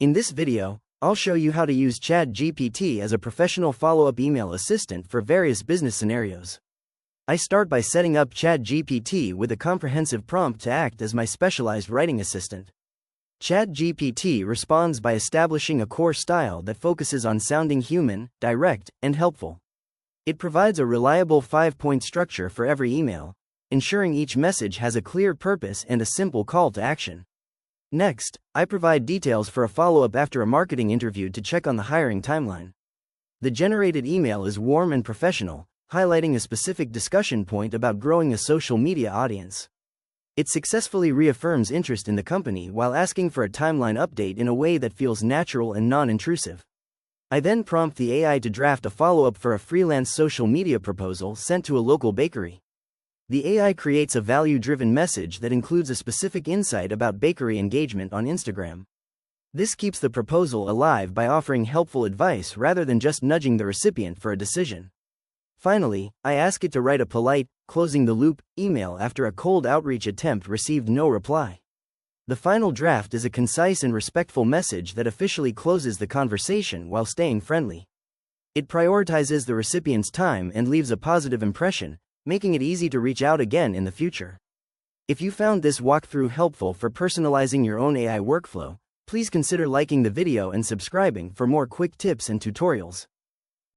In this video, I'll show you how to use Chatgpt as a professional follow-up email assistant for various business scenarios. I start by setting up Chatgpt with a comprehensive prompt to act as my specialized writing assistant. Chatgpt responds by establishing a core style that focuses on sounding human, direct, and helpful. It provides a reliable 5-point structure for every email, ensuring each message has a clear purpose and a simple call to action. Next, I provide details for a follow-up after a marketing interview to check on the hiring timeline. The generated email is warm and professional, highlighting a specific discussion point about growing a social media audience. It successfully reaffirms interest in the company while asking for a timeline update in a way that feels natural and non-intrusive. I then prompt the AI to draft a follow-up for a freelance social media proposal sent to a local bakery. The AI creates a value-driven message that includes a specific insight about bakery engagement on Instagram. This keeps the proposal alive by offering helpful advice rather than just nudging the recipient for a decision. Finally, I ask it to write a polite, closing the loop email after a cold outreach attempt received no reply. The final draft is a concise and respectful message that officially closes the conversation while staying friendly. It prioritizes the recipient's time and leaves a positive impression, making it easy to reach out again in the future. If you found this walkthrough helpful for personalizing your own AI workflow, please consider liking the video and subscribing for more quick tips and tutorials.